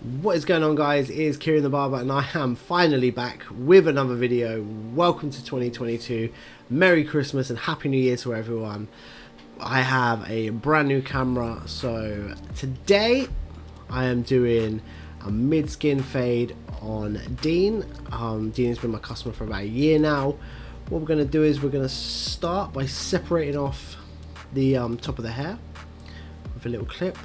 What is going on, guys? It is Kieron the Barber and I am finally back with another video. Welcome to 2022. Merry Christmas and Happy New Year to everyone. I have a brand new camera, so today I am doing a mid-skin fade on Dean. Dean has been my customer for about a year now. What we're going to do is we're going to start by separating off the top of the hair with a little clip.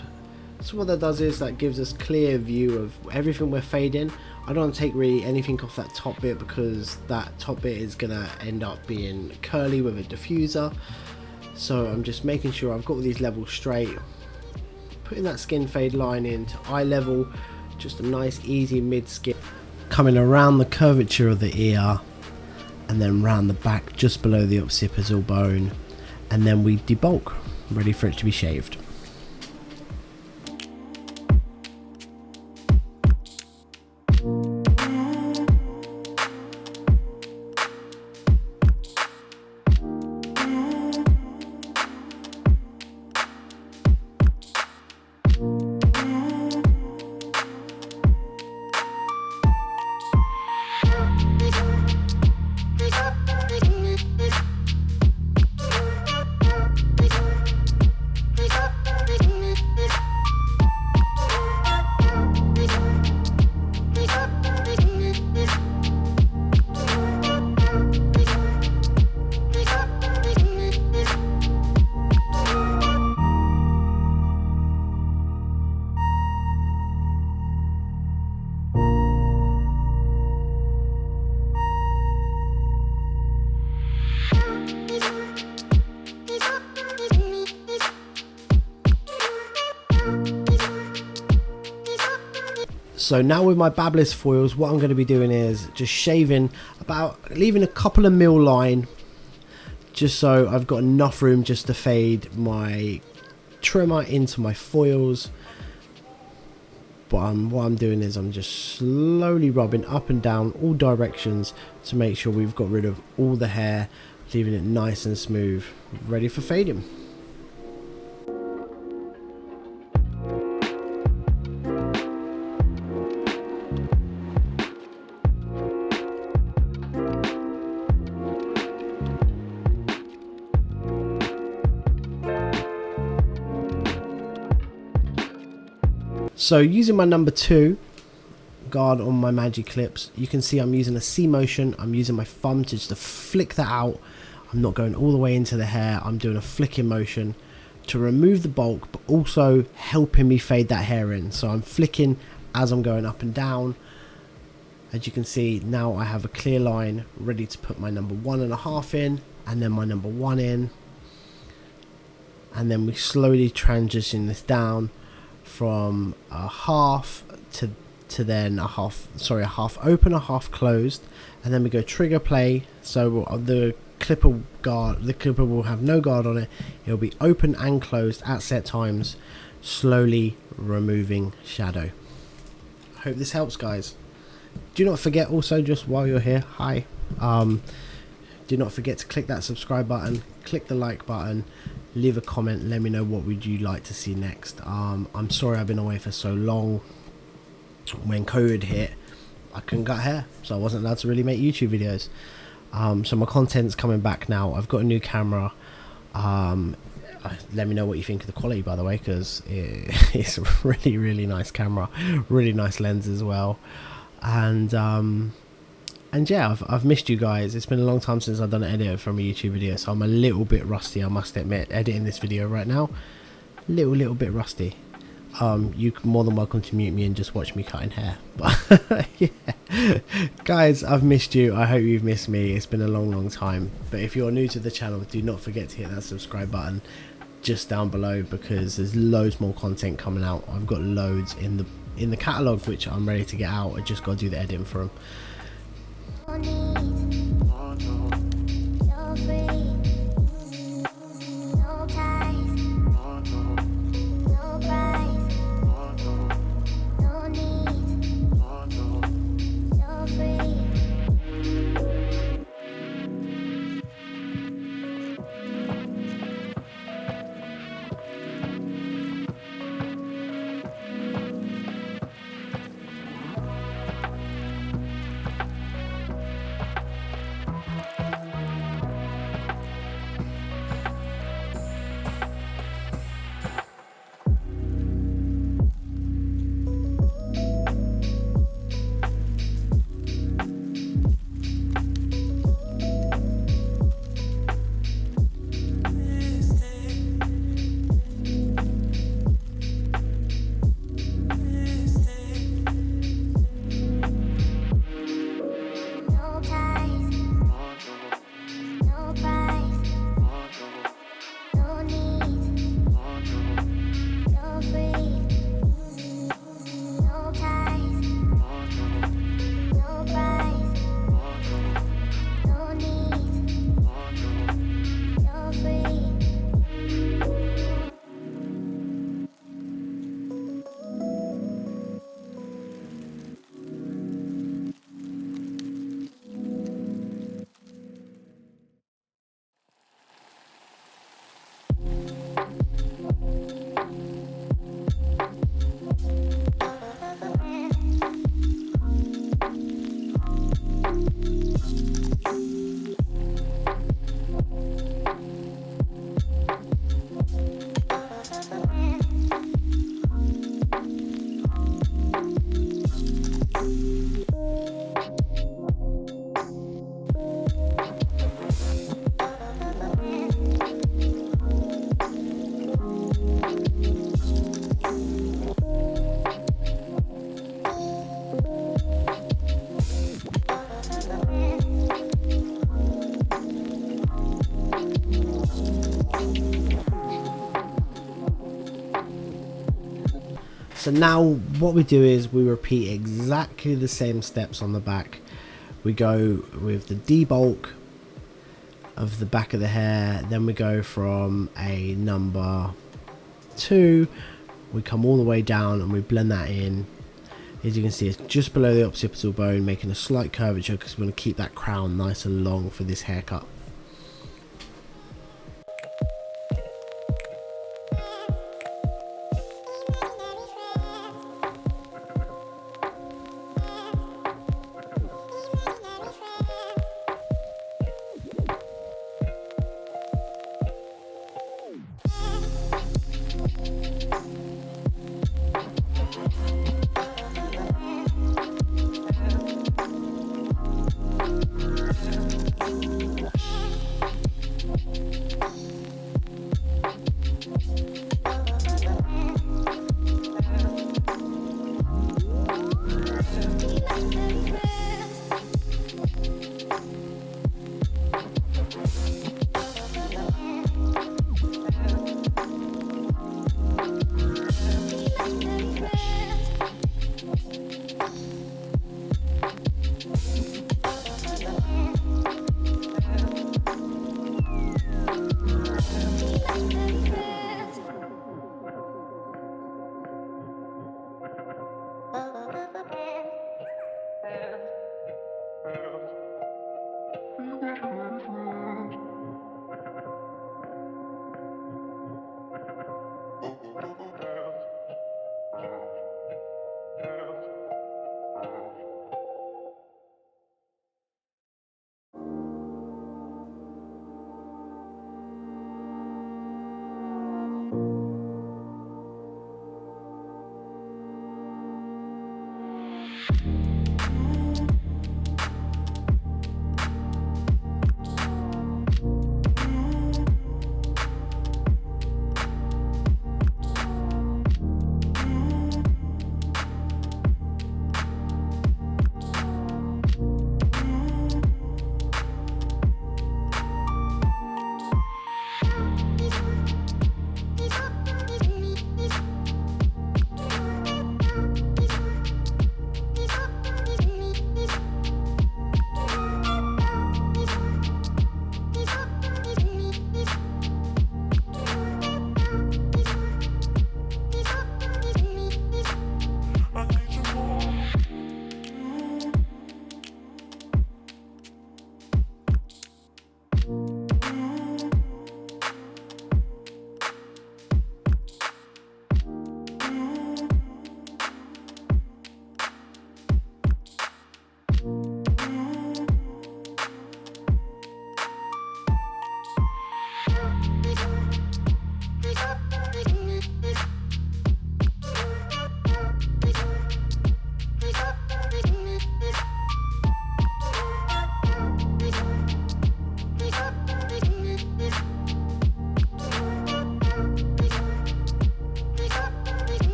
So what that does is that gives us clear view of everything we're fading. I don't want to take really anything off that top bit because that top bit is going to end up being curly with a diffuser. So I'm just making sure I've got all these levels straight. Putting that skin fade line into eye level. Just a nice easy mid skin. Coming around the curvature of the ear. And then round the back just below the occipital bone. And then we debulk. Ready for it to be shaved. So now with my Babless foils, what I'm going to be doing is just shaving leaving a couple of mil line, just so I've got enough room just to fade my trimmer into my foils. But what I'm doing is I'm just slowly rubbing up and down all directions to make sure we've got rid of all the hair, leaving it nice and smooth, ready for fading. So using my number 2 guard on my magic clips, you can see I'm using a C motion. I'm using my thumb to just to flick that out. I'm not going all the way into the hair. I'm doing a flicking motion to remove the bulk, but also helping me fade that hair in. So I'm flicking as I'm going up and down. As you can see, now I have a clear line ready to put my number 1.5 in, and then my number 1 in. And then we slowly transition this down from a half to then a half open, a half closed, and then we go trigger play. So the clipper will have no guard on it. It'll be open and closed at set times, slowly removing shadow. I hope this helps, guys. Do not forget also, just while you're here, do not forget to click that subscribe button, click the like button, leave a comment, let me know what would you like to see next. I'm sorry I've been away for so long. When COVID hit, I couldn't cut hair, so I wasn't allowed to really make YouTube videos. So my content's coming back now. I've got a new camera. Let me know what you think of the quality, by the way, because it's a really nice camera, really nice lens as well. And yeah, I've missed you guys. It's been a long time since I've done an edit from a YouTube video, so I'm a little bit rusty, I must admit, editing this video right now. Little bit rusty. You're more than welcome to mute me and just watch me cutting hair. But yeah, guys, I've missed you. I hope you've missed me. It's been a long time. But if you're new to the channel, do not forget to hit that subscribe button just down below, because there's loads more content coming out. I've got loads in the catalogue which I'm ready to get out. I just got to do the editing for them. So now what we do is we repeat exactly the same steps on the back. We go with the debulk of the back of the hair, then we go from a number 2, we come all the way down and we blend that in. As you can see, it's just below the occipital bone, making a slight curvature because we want to keep that crown nice and long for this haircut.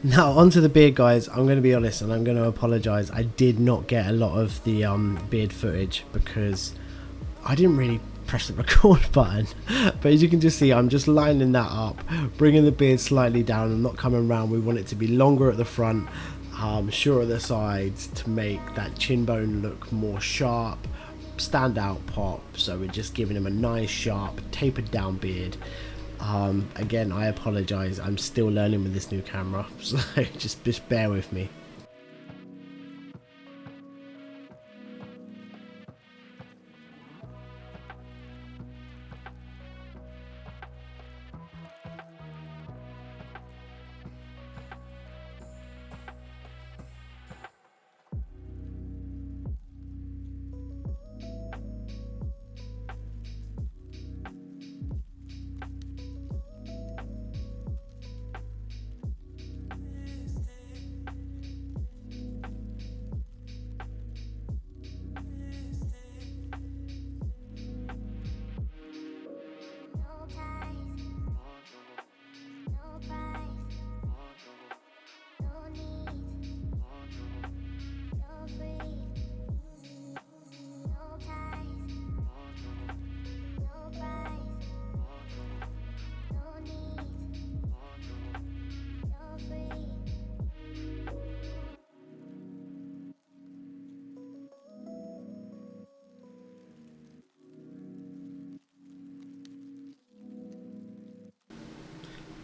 Now onto the beard, guys. I'm going to be honest and I'm going to apologise. I did not get a lot of the beard footage because I didn't really press the record button. But as you can just see, I'm just lining that up, bringing the beard slightly down and not coming round. We want it to be longer at the front, shorter at the sides to make that chin bone look more sharp, stand out, pop. So we're just giving him a nice sharp tapered down beard. Again, I apologise, I'm still learning with this new camera, so just bear with me.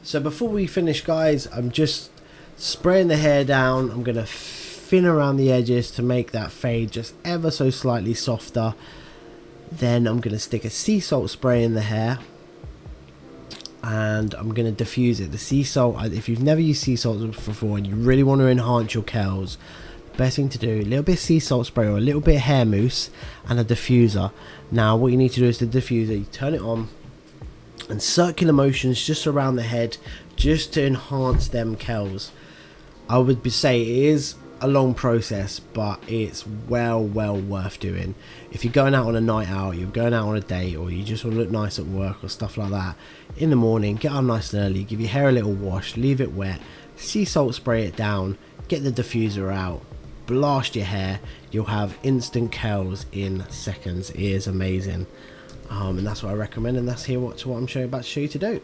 So before we finish, guys, I'm just spraying the hair down. I'm going to thin around the edges to make that fade just ever so slightly softer. Then I'm going to stick a sea salt spray in the hair, and I'm going to diffuse it. The sea salt, if you've never used sea salt before and you really want to enhance your curls, best thing to do, a little bit of sea salt spray or a little bit of hair mousse and a diffuser. Now what you need to do is the diffuser, you turn it on and circular motions just around the head just to enhance them curls. I would say it is a long process, but it's well worth doing. If you're going out on a night out, you're going out on a date, or you just want to look nice at work or stuff like that, in the morning, get up nice and early, give your hair a little wash, leave it wet, sea salt spray it down, get the diffuser out, blast your hair, you'll have instant curls in seconds. It is amazing, and that's what I recommend, and that's what I'm about to show you to do.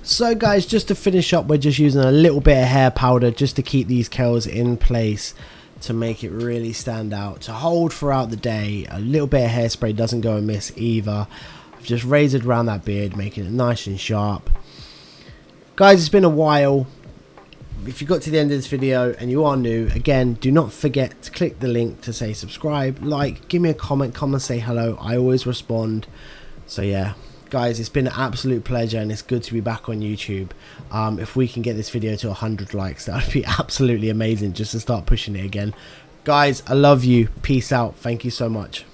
So guys, just to finish up, we're just using a little bit of hair powder just to keep these curls in place, to make it really stand out, to hold throughout the day. A little bit of hairspray doesn't go amiss either. I've just razored around that beard, making it nice and sharp. Guys, it's been a while. If you got to the end of this video and you are new, again, do not forget to click the link to say subscribe, like, give me a comment, come and say hello. I always respond. So yeah, guys, it's been an absolute pleasure, and it's good to be back on YouTube. If we can get this video to 100 likes, that would be absolutely amazing, just to start pushing it again. Guys, I love you. Peace out. Thank you so much.